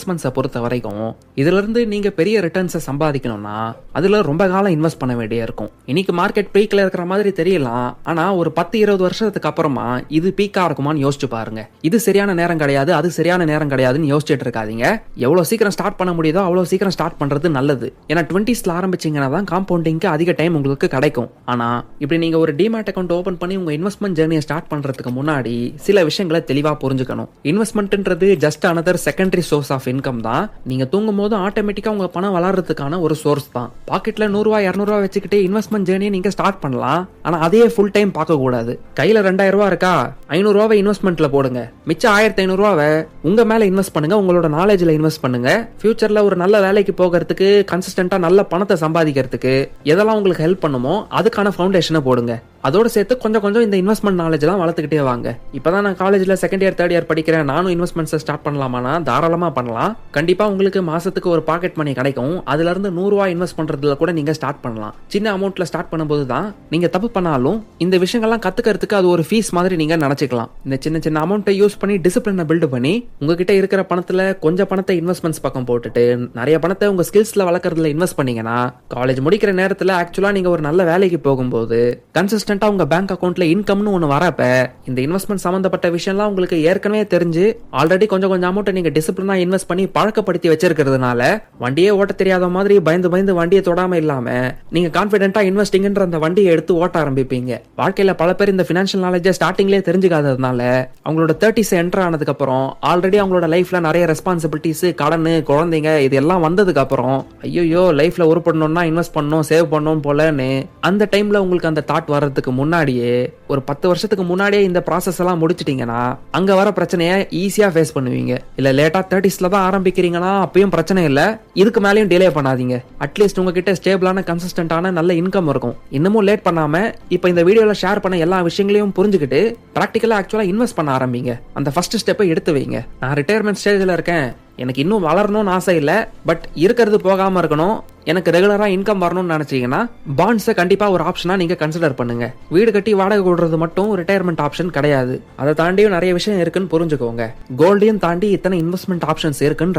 இன்வெஸ்ட்மெண்ட்ஸை பொறுத்த வரைக்கும் இதுல இருந்து நீங்க பெரிய ரிட்டர்ன்ஸை சம்பாதிக்கணும்னா அதுல ரொம்ப காலம் இன்வெஸ்ட் பண்ண வேண்டிய இருக்கும். இன்னைக்கு மார்க்கெட் பீக்ல இருக்கிற மாதிரி தெரியலாம், ஆனா ஒரு 10-20 வருஷத்துக்கு அப்புறமா இது பீக்கா இருக்குமான்னு யோசிச்சு பாருங்க. இது சரியான நேரம் கிடையாது, அது சரியான நேரம் கிடையாதுன்னு யோசிச்சுட்டு இருக்காதீங்க. எவ்வளவு சீக்கிரம் ஸ்டார்ட் பண்ண முடியுதோ அவ்வளவு சீக்கிரம் ஸ்டார்ட் பண்றது நல்லது. ஏன்னா 20ஸ்ல ஆரம்பிச்சீங்கன்னா தான் காம்பவுண்டிங்க்கு அதிக டைம் உங்களுக்கு கிடைக்கும். ஆனா இப்படி நீங்க ஒரு டிமேட் அக்கௌண்ட் ஓபன் பண்ணி உங்க இன்வெஸ்ட்மெண்ட் ஜர்னியை ஸ்டார்ட் பண்றதுக்கு முன்னாடி சில விஷயங்களை தெளிவா புரிஞ்சுக்கணும். இன்வெஸ்ட்மெண்ட்ன்றது just another secondary source of income தான். நீங்க தூங்கும் போது ஆட்டோமேட்டிக்கா உங்க பணம் வளர்றதுக்கான ஒரு சோர்ஸ் தான். பாக்கெட்ல 100-200 வச்சுக்கிட்டு இன்வெஸ்ட்மெண்ட் ஜர்னியை நீங்க ஸ்டார்ட் பண்ணலாம். ஆனா அதே ஃபுல் டைம் பார்க்க கூடாது. கையில 2000 இருக்கா, 500 இன்வெஸ்ட்மெண்ட்ல போடுங்க. மிச்சம் 1500 உங்க மேல இன்வெஸ்ட் பண்ணுங்க, உங்களோட நாலேஜ்ல இன்வெஸ்ட் பண்ணுங்க. ஃபியூச்சர்ல ஒரு நல்ல வேலைக்கு போகிறதுக்கு, கன்சிஸ்டன்டா நல்ல பணத்தை சம்பாதிக்கிறதுக்கு எதெல்லாம் உங்களுக்கு ஹெல்ப் பண்ணுமோ அதுக்கான ஃபவுண்டேஷனை போடுங்க. அதோட சேர்த்து கொஞ்சம் கொஞ்சம் இந்த இன்வெஸ்ட்மெண்ட் நாலேஜ் எல்லாம் வளர்த்துக்கிட்டே வாங்க. இப்பதான் நான் காலேஜ்ல செகண்ட் இயர் தேர்ட் இயர் படிக்கிறேன், நானும் இன்வெஸ்ட்மெண்ட்ஸ் ஸ்டார்ட் பண்ணலாமானா தாராளமா பண்ணலாம். கண்டிப்பா உங்களுக்கு மாசத்துக்கு ஒரு பாக்கெட் மணி கிடைக்கும். அதுல இருந்து 100 இன்வெஸ்ட் பண்றதுல கூட நீங்க ஸ்டார்ட் பண்ணலாம். சின்ன அமௌண்ட்ல ஸ்டார்ட் பண்ணும்போது தான் நீங்க தப்பு பண்ணாலும் இந்த விஷயங்கள்லாம் கத்துக்கிறதுக்கு அது ஒரு ஃபீஸ் மாதிரி நீங்க நினைச்சுக்கலாம். இந்த சின்ன சின்ன அமௌண்ட்டை யூஸ் பண்ணி டிசிப்ளினை பில்ட் பண்ணி உங்ககிட்ட இருக்கிற பணத்துல கொஞ்சம் பணத்தை இன்வெஸ்ட்மெண்ட்ஸ் பக்கம் போட்டுட்டு நிறைய பணத்தை உங்க ஸ்கில்ஸ்ல வளர்க்கறதுல இன்வெஸ்ட் பண்ணீங்கன்னா காலேஜ் முடிக்கிற நேரத்துல ஆக்சுவலா நீங்க ஒரு நல்ல வேலைக்கு போகும்போது கன்சிஸ்டன்டா உங்க பேங்க் அக்கௌண்ட்ல இன்கம்னு ஒன்னு வரப்ப இந்த இன்வெஸ்ட்மெண்ட் சம்பந்தப்பட்ட விஷயம்லாம் உங்களுக்கு ஏற்கனவே தெரிஞ்சு ஆல்ரெடி கொஞ்சம் கொஞ்சம் அமௌண்ட் நீங்க டிசிப்ளினா இன்வெஸ்ட் பண்ணி பழக்கப்படுத்தி வச்சிருக்கிறதுனால வண்டியே ஓட்ட தெரியாத மாதிரி பயந்து பயந்து வண்டியை தொடாம இல்லாம நீங்க கான்பிடென்ட்டா இன்வெஸ்டிங்ன்ற அந்த வண்டியை எடுத்து ஓட்ட ஆரம்பிப்பீங்க. வாழ்க்கையில பல பேர் இந்த பினான்சியல் நாலேஜ் ஸ்டார்டிங்லேயே தெரிஞ்சுக்காததுனால அவங்களோட 30s என்டர் ஆனதுக்கு அப்புறம் ஆல்ரெடி அவங்களோட லைஃப்ல நிறைய ரெஸ்பான்சிபிலிட்டிஸ், கடன், குழந்தைங்க இது எல்லாம் வந்ததுக்கு அப்புறம் ஐயோ லைஃப்ல உருப்படணும்னா இன்வெஸ்ட் பண்ணணும், சேவ் பண்ணணும் போலன்னு அந்த டைம்ல உங்களுக்கு அந்த தாட் வர்றதுக்கு முன்னாடியே ஒரு 10 வருஷத்துக்கு முன்னாடியே இந்த ப்ராசஸ் எல்லாம் முடிச்சிட்டீங்கன்னா அங்க வர பிரச்சனையை ஈஸியா ஃபேஸ் பண்ணுவீங்க. இல்ல லேட்டா 30ஸ்ல தான் ஆரம்பிக்கிறீங்கன்னா அப்பயும் பிரச்சனை இல்ல, இதுக்கு மேலேயும் டிலே பண்ணாதீங்க. அட்லீஸ்ட் உங்ககிட்ட ஸ்டேபிளான கன்சிஸ்டன்டான நல்ல இன்கம் இருக்கும். இன்னமும் லேட் பண்ணாம இப்ப இந்த வீடியோல ஷேர் பண்ண எல்லா விஷயங்களையும் புரிஞ்சுக்கிட்டு பிராக்டிகலா ஆக்சுவலா இன்வெஸ்ட் பண்ண ஆரம்பிங்க. அந்த ஃபர்ஸ்ட் ஸ்டெப்பை எடுத்து வைங்க. நான் ரிட்டையர்மெண்ட் ஸ்டேஜ்ல இருக்கேன், எனக்கு இன்னும் வளரணும்னு ஆசை இல்ல, பட் இருக்கிறது போகாம இருக்கணும், எனக்கு ரெகுலரா இன்கம் வரணும்னு நினைச்சீங்கன்னா பாண்ட்ஸை கண்டிப்பா ஒரு ஆப்ஷனா நீங்க கன்சிடர் பண்ணுங்க. வீடு கட்டி வாடகை கொடுறது மட்டும் ரிட்டையர்மெண்ட் ஆப்ஷன் கிடையாது. அதை தாண்டியும் நிறைய விஷயம் இருக்குன்னு புரிஞ்சுக்கோங்க. கோல்டையும் தாண்டி இத்தனை இன்வெஸ்ட்மெண்ட் ஆப்ஷன்ஸ் இருக்குன்னு